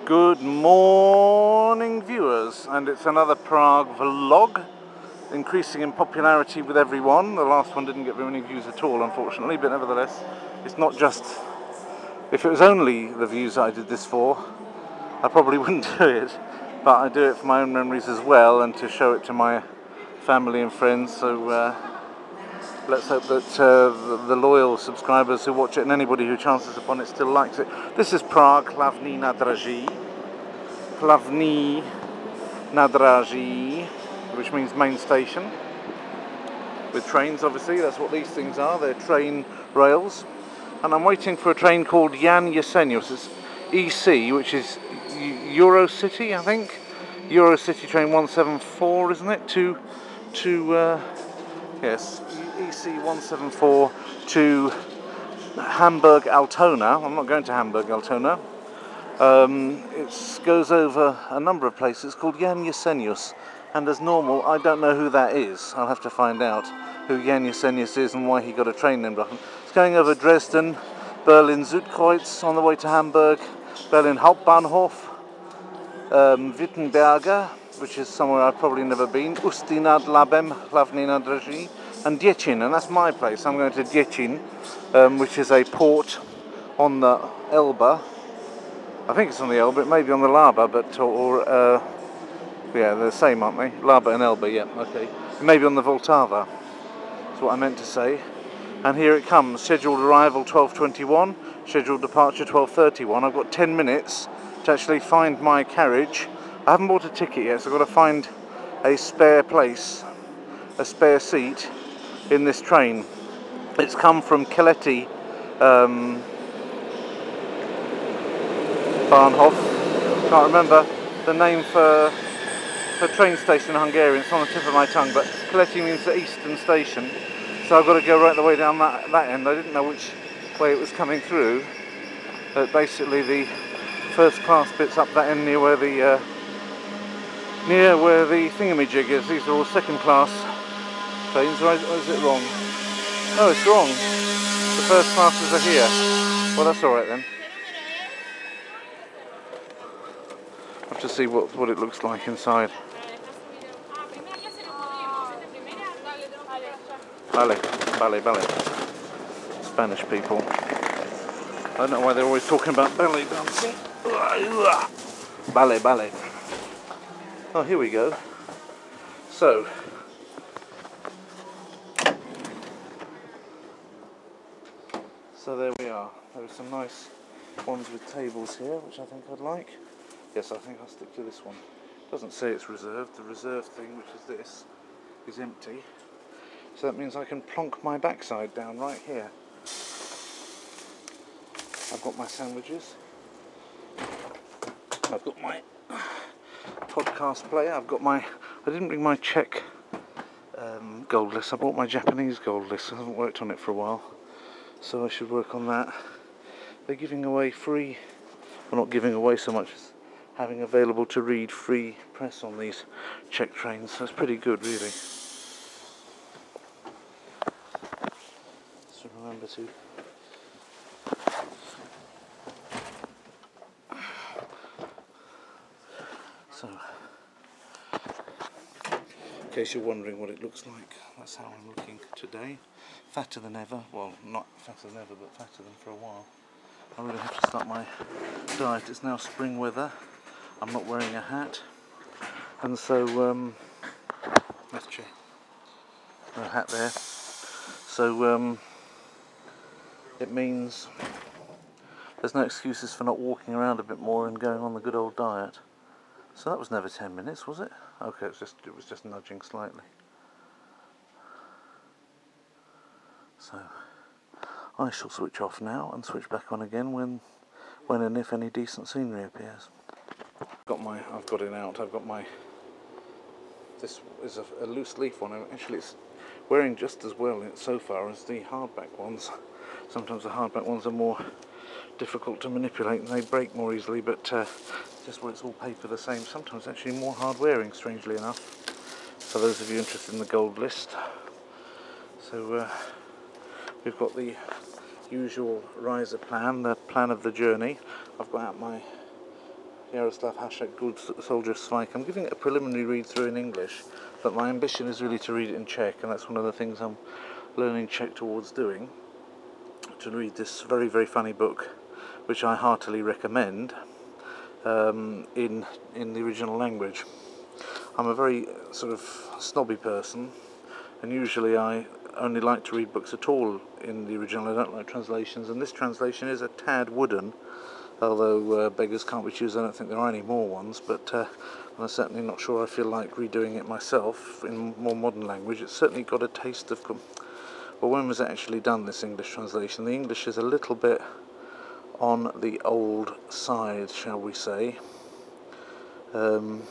Good morning, viewers, and it's another Prague vlog, increasing in popularity with everyone. The last one didn't get very many views at all, unfortunately, but nevertheless, it's not just... If it was only the views I did this for, I probably wouldn't do it, but I do it for my own memories as well, and to show it to my family and friends, so let's hope that the loyal subscribers who watch it, and anybody who chances upon it, still likes it. This is Prague, Hlavni Nadrazi. Hlavni Nadrazi, which means main station, with trains obviously. That's what these things are, they're train rails. And I'm waiting for a train called Jan Jesenius. It's EC, which is Eurocity, I think. Eurocity train 174, isn't it? Yes, EC 174 to Hamburg Altona. I'm not going to Hamburg Altona. It goes over a number of places. It's called Jan Jesenius, and as normal, I don't know who that is. I'll have to find out who Jan Jesenius is and why he got a train named after him. It's going over Dresden, Berlin Südkreuz on the way to Hamburg, Berlin Hauptbahnhof, Wittenberger, which is somewhere I've probably never been, Ústí nad Labem, Hlavni Nadrazi, and Děčín, and that's my place. I'm going to Děčín, which is a port on the Elbe. I think it's on the Elbe, it may be on the Laber, but, yeah, they're the same, aren't they? Laber and Elbe, yeah, okay. It may be on the Vltava, that's what I meant to say. And here it comes, scheduled arrival 12:21, scheduled departure 12:31. I've got 10 minutes to actually find my carriage. I haven't bought a ticket yet, so I've got to find a spare place, a spare seat in this train. It's come from Keleti, Bahnhof. Can't remember the name for train station in Hungarian. It's on the tip of my tongue, but Keleti means the eastern station. So I've got to go right the way down that end. I didn't know which way it was coming through. But basically the first class bit's up that end near where the thingamajig is. These are all second class trains, or is it wrong? No, it's wrong. The first classes are here. Well, that's alright then. Have to see what it looks like inside. Ballet. Spanish people. I don't know why they're always talking about ballet dancing. Ballet. Oh, here we go. So there we are. There are some nice ones with tables here, which I think I'd like. Yes, I think I'll stick to this one. Doesn't say it's reserved. The reserved thing, which is this, is empty. So that means I can plonk my backside down right here. I've got my sandwiches. I've got my podcast player. I've got my... I didn't bring my Czech gold list. I bought my Japanese gold list. I haven't worked on it for a while, so I should work on that. They're giving away free... Well, not giving away so much as having available to read free press on these Czech trains. So it's pretty good, really. So remember to... So, in case you're wondering what it looks like, that's how I'm looking today. Fatter than ever. Well, not fatter than ever, but fatter than for a while. I really have to start my diet. It's now spring weather. I'm not wearing a hat, and so let's check. No hat there. So it means there's no excuses for not walking around a bit more and going on the good old diet. So that was never 10 minutes, was it? Okay, it was just nudging slightly. So I shall switch off now and switch back on again when and if any decent scenery appears. I've got it out. I've got my... This is a loose leaf one. Actually, it's wearing just as well so far as the hardback ones. Sometimes the hardback ones are more difficult to manipulate and they break more easily, but just where it's all paper the same. Sometimes actually more hard wearing, strangely enough, for those of you interested in the gold list. So we've got the usual riser plan, the plan of the journey. I've got out my Yaroslav Hasek, Good Soldier Svike. I'm giving it a preliminary read through in English, but my ambition is really to read it in Czech, and that's one of the things I'm learning Czech towards doing, to read this very, very funny book, which I heartily recommend, in the original language. I'm a very sort of snobby person, and usually I only like to read books at all in the original. I don't like translations, and this translation is a tad wooden, although beggars can't be choosers. I don't think there are any more ones, but I'm certainly not sure I feel like redoing it myself in more modern language. It's certainly got a taste of... Well, when was it actually done, this English translation? The English is a little bit on the old side, shall we say. No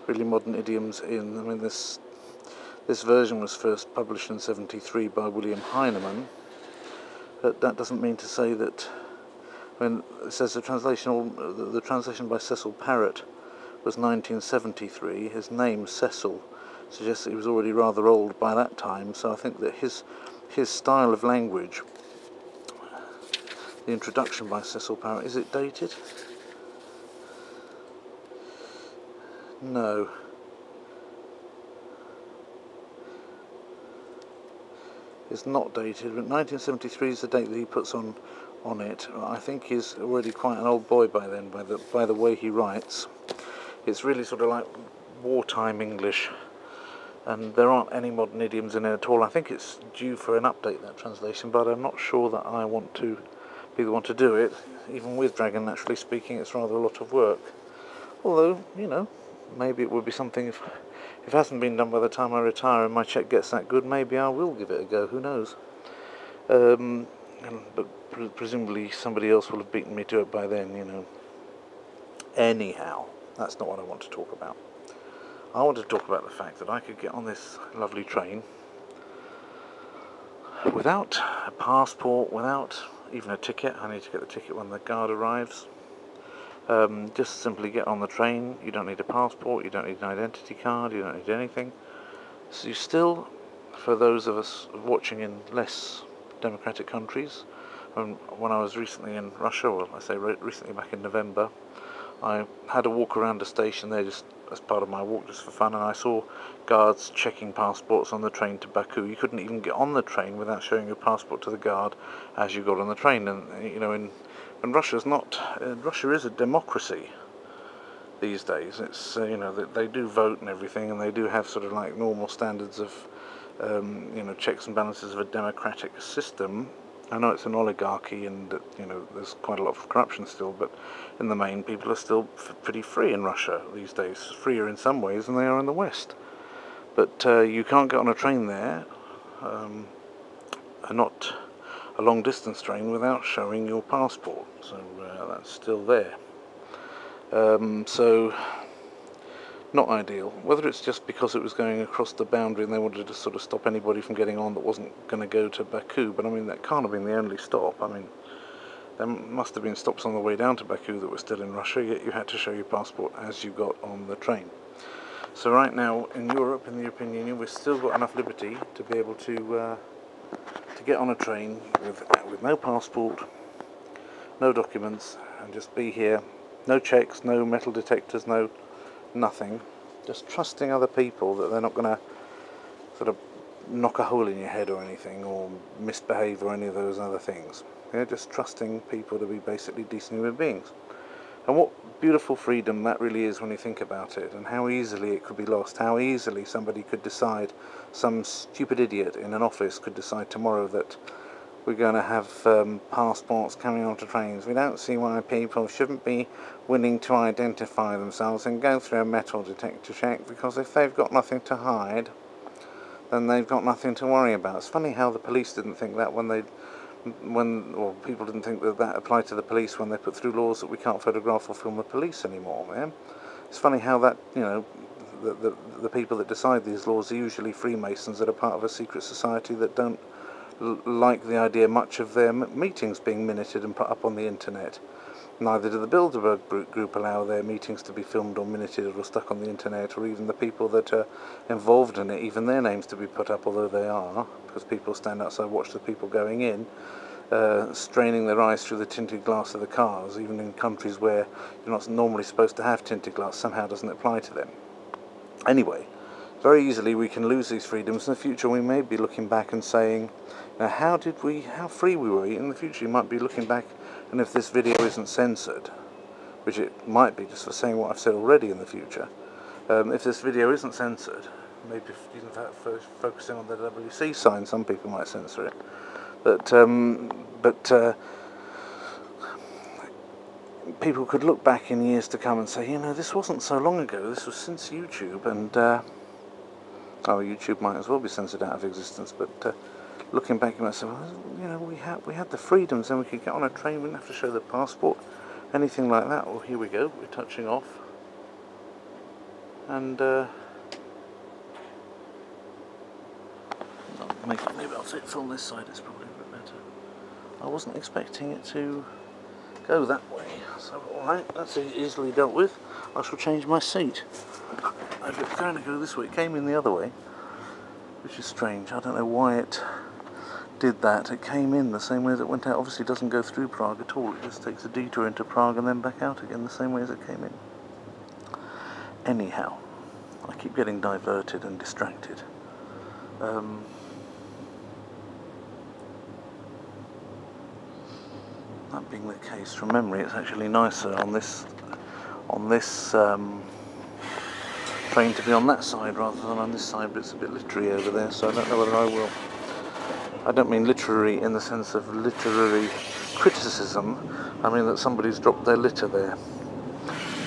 really modern idioms in. I mean, this version was first published in '73 by William Heinemann, but that doesn't mean to say that, when it says the translation by Cecil Parrott was 1973, his name Cecil suggests that he was already rather old by that time, so I think that his style of language, the introduction by Cecil Parrott, is it dated? No. It's not dated, but 1973 is the date that he puts on it. I think he's already quite an old boy by then, by the way he writes. It's really sort of like wartime English, and there aren't any modern idioms in it at all. I think it's due for an update, that translation, but I'm not sure that I want to be the one to do it. Even with Dragon, naturally speaking, it's rather a lot of work. Although, you know, maybe it would be something, if it hasn't been done by the time I retire and my Czech gets that good, maybe I will give it a go, who knows. But presumably somebody else will have beaten me to it by then, you know. Anyhow, that's not what I want to talk about. I want to talk about the fact that I could get on this lovely train without a passport, without even a ticket. I need to get the ticket when the guard arrives. Just simply get on the train. You don't need a passport, you don't need an identity card, you don't need anything. So you still, for those of us watching in less democratic countries, when I was recently in Russia, well, I say recently, back in November, I had a walk around the station there just as part of my walk, just for fun, and I saw guards checking passports on the train to Baku. You couldn't even get on the train without showing your passport to the guard as you got on the train. And you know, and Russia is a democracy these days. It's you know, they do vote and everything, and they do have sort of like normal standards of you know, checks and balances of a democratic system. I know it's an oligarchy, and you know, there's quite a lot of corruption still, but in the main, people are still pretty free in Russia these days, freer in some ways than they are in the West. But you can't get on a train there, and not a long distance train, without showing your passport, so that's still there. So not ideal. Whether it's just because it was going across the boundary and they wanted to sort of stop anybody from getting on that wasn't going to go to Baku, but I mean, that can't have been the only stop. I mean, there must have been stops on the way down to Baku that were still in Russia, yet you had to show your passport as you got on the train. So right now in Europe, in the European Union, we've still got enough liberty to be able to get on a train with no passport, no documents, and just be here. No checks, no metal detectors, no nothing. Just trusting other people that they're not going to sort of knock a hole in your head or anything, or misbehave or any of those other things. Yeah, just trusting people to be basically decent human beings. And what beautiful freedom that really is when you think about it, and how easily it could be lost, how easily somebody could decide, some stupid idiot in an office could decide tomorrow that we're going to have passports coming onto trains. We don't see why people shouldn't be willing to identify themselves and go through a metal detector check, because if they've got nothing to hide, then they've got nothing to worry about. It's funny how the police didn't think that or people didn't think that applied to the police when they put through laws that we can't photograph or film the police anymore. Yeah? It's funny how that, you know, the people that decide these laws are usually Freemasons that are part of a secret society that don't like the idea much of their meetings being minuted and put up on the internet. Neither do the Bilderberg group allow their meetings to be filmed or minuted or stuck on the internet, or even the people that are involved in it, even their names to be put up, although they are, because people stand outside, watch the people going in, straining their eyes through the tinted glass of the cars, even in countries where you're not normally supposed to have tinted glass, somehow doesn't apply to them. Anyway, very easily we can lose these freedoms in the future. We may be looking back and saying, how free we were. In the future you might be looking back, and if this video isn't censored, which it might be just for saying what I've said already in the future, if this video isn't censored, maybe even focusing on the WC sign, some people might censor it, but people could look back in years to come and say, this wasn't so long ago, this was since YouTube, and YouTube might as well be censored out of existence, but looking back you might say, well, we had the freedoms, and we could get on a train, we didn't have to show the passport, anything like that. Well, here we go, we're touching off, and maybe I'll film this side, it's probably a bit better. I wasn't expecting it to go that way, so alright, that's easily dealt with. I shall change my seat. I was going to go this way, it came in the other way, which is strange. I don't know why it did that. It came in the same way as it went out. Obviously it doesn't go through Prague at all, it just takes a detour into Prague and then back out again the same way as it came in. Anyhow, I keep getting diverted and distracted. That being the case, from memory it's actually nicer on this train to be on that side rather than on this side, but it's a bit literary over there, so I don't know whether I will. I don't mean literary in the sense of literary criticism, I mean that somebody's dropped their litter there.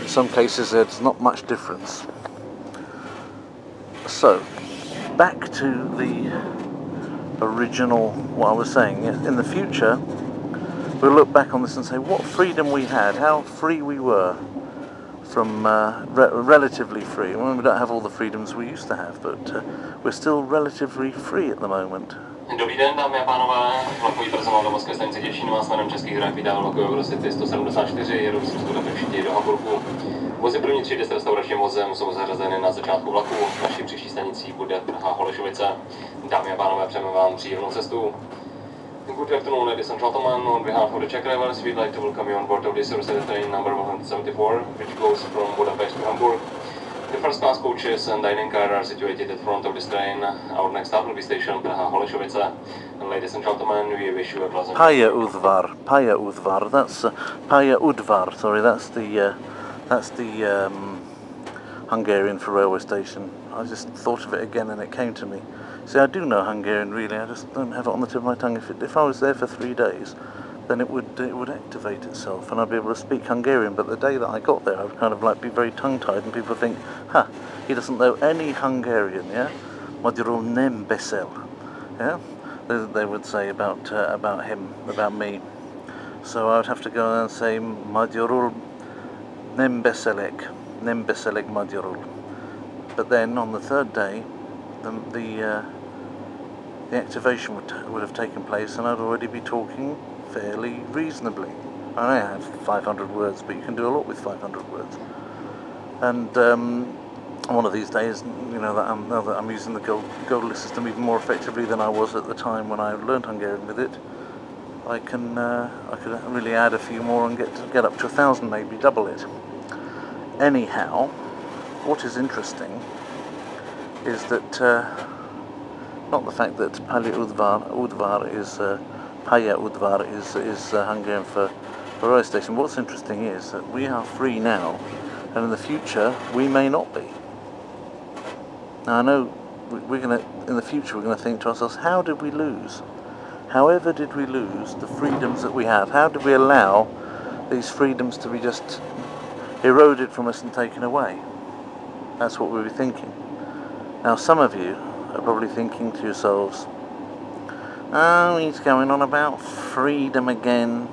In some cases there's not much difference. So, back to the original, what I was saying. In the future, we'll look back on this and say what freedom we had, how free we were, from relatively free. Well, we don't have all the freedoms we used to have, but we're still relatively free at the moment. Dobrý den, dámy a pánové, vlakový personál do Moskvy stanice Děčín vás jménem Českých drah vítá vlakový Eurocity 174, jedou z Budapešti do Hamburku. Vozy první třídy s restauračním vozem jsou zařazeny na začátku vlaku. Naší příští stanicí bude Praha Holesovice. Dámy a pánové, přejeme vám příjemnou cestu. Good afternoon, ladies and gentlemen. On behalf of the Czech Railways, we'd like to welcome you on board of this Eurocity train number 174, which goes from Budapest to Hamburg. The first class coaches and dining car are situated at front of this train. Our next stop will be station Praha Holesovice. And ladies and gentlemen, we wish you a pleasant... Pálya udvar, that's Pálya udvar, sorry, that's the Hungarian for railway station. I just thought of it again and it came to me. See, I do know Hungarian really, I just don't have it on the tip of my tongue. If I was there for 3 days, then it would activate itself and I'd be able to speak Hungarian, but the day that I got there I would kind of like be very tongue-tied and people think, he doesn't know any Hungarian, yeah? Magyarul nem beszél, yeah? They would say about him, about me. So I would have to go and say Magyarul nem beszélek magyarul. But then on the third day, the activation would have taken place and I'd already be talking fairly reasonably. I know I have 500 words, but you can do a lot with 500 words. And one of these days, now that I'm using the gold system even more effectively than I was at the time when I learned Hungarian with it, I could really add a few more and get up to 1,000, maybe double it. Anyhow, what is interesting is that not the fact that Pálya udvar is Hungarian for railway station. What's interesting is that we are free now, and in the future we may not be. Now I know in the future we're going to think to ourselves, how did we lose? However did we lose the freedoms that we have? How did we allow these freedoms to be just eroded from us and taken away? That's what we'll be thinking. Now some of you are probably thinking to yourselves, oh, he's going on about freedom again.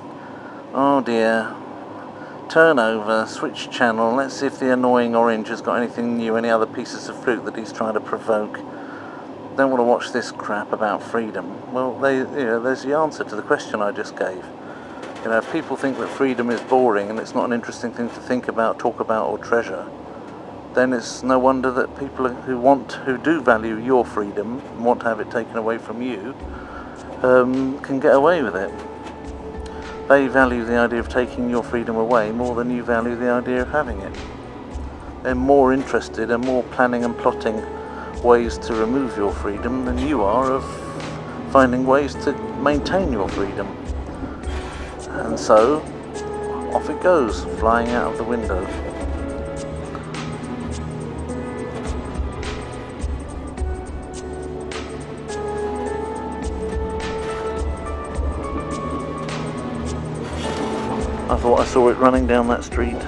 Oh dear. Turn over, switch channel, let's see if the annoying orange has got anything new, any other pieces of fruit that he's trying to provoke. Don't want to watch this crap about freedom. Well, there's the answer to the question I just gave. If people think that freedom is boring and it's not an interesting thing to think about, talk about or treasure, then it's no wonder that people who do value your freedom and want to have it taken away from you, can get away with it. They value the idea of taking your freedom away more than you value the idea of having it. They're more interested and more planning and plotting ways to remove your freedom than you are of finding ways to maintain your freedom. And so, off it goes, flying out of the window. I thought I saw it running down that street.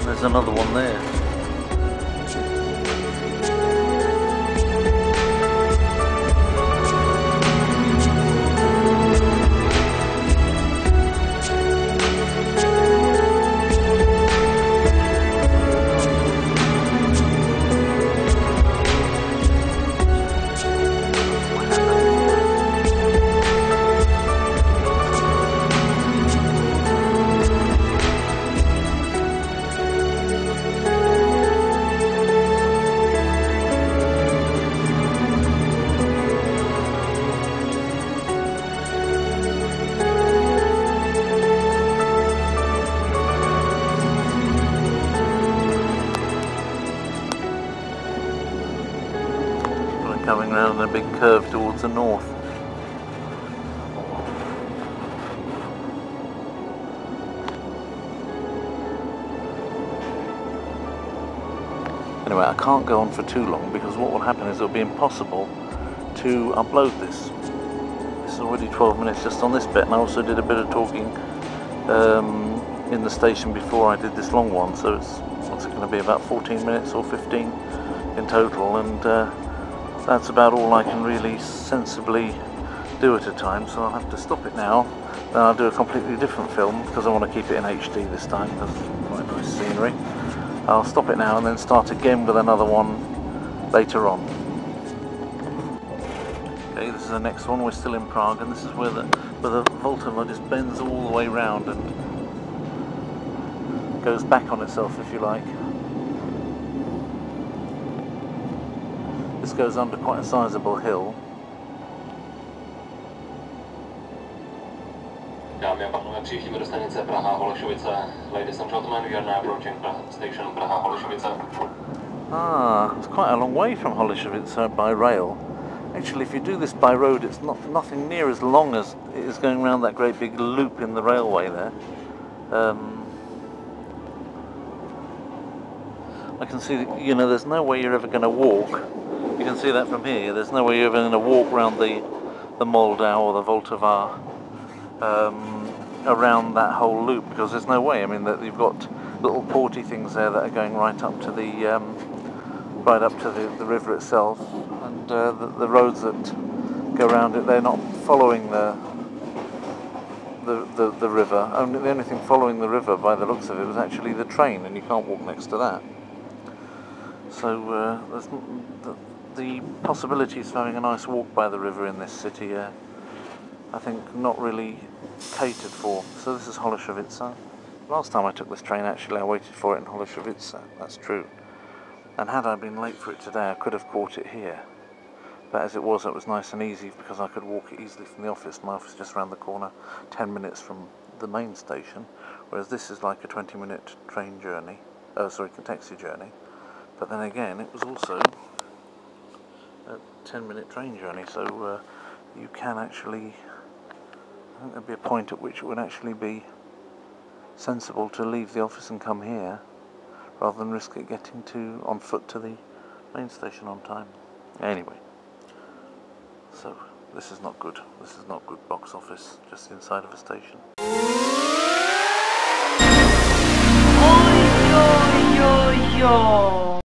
There's another one there. Coming round in a big curve towards the north. Anyway, I can't go on for too long because what will happen is it'll be impossible to upload this. It's already 12 minutes just on this bit, and I also did a bit of talking in the station before I did this long one, so it's what's it going to be, about 14 minutes or 15 in total, and that's about all I can really sensibly do at a time, so I'll have to stop it now. Then I'll do a completely different film because I want to keep it in HD this time because it's quite nice scenery. I'll stop it now and then start again with another one later on. Okay, this is the next one. We're still in Prague, and this is where the Vltava just bends all the way round and goes back on itself, if you like. This goes under quite a sizable hill. Dámy a pánové, přijíždíme do stanice Praha Holesovice. Ladies and gentlemen, we are now approaching station Praha Holesovice. Ah, it's quite a long way from Holesovice by rail. Actually, if you do this by road, it's nothing near as long as it is going around that great big loop in the railway there. I can see that, you know, there's no way you're ever going to walk. You can see that from here. There's no way you're ever going to walk around the Moldau or the Vltava around that whole loop, because there's no way. I mean, that you've got little porty things there that are going right up to the river itself, and the roads that go around it, they're not following the river. The only thing following the river, by the looks of it, was actually the train, and you can't walk next to that. So the possibilities of having a nice walk by the river in this city are, I think, not really catered for. So this is Holesovice. Last time I took this train, actually, I waited for it in Holesovice, that's true. And had I been late for it today, I could have caught it here. But as it was nice and easy because I could walk it easily from the office. My office is just around the corner, 10 minutes from the main station, whereas this is like a 20-minute train journey, taxi journey. But then again, it was also a 10-minute train journey, so you can actually, I think there'd be a point at which it would actually be sensible to leave the office and come here, rather than risk it getting on foot to the main station on time. Anyway, so this is not good. This is not good box office, just inside of a station. Oj, oj, oj, oj.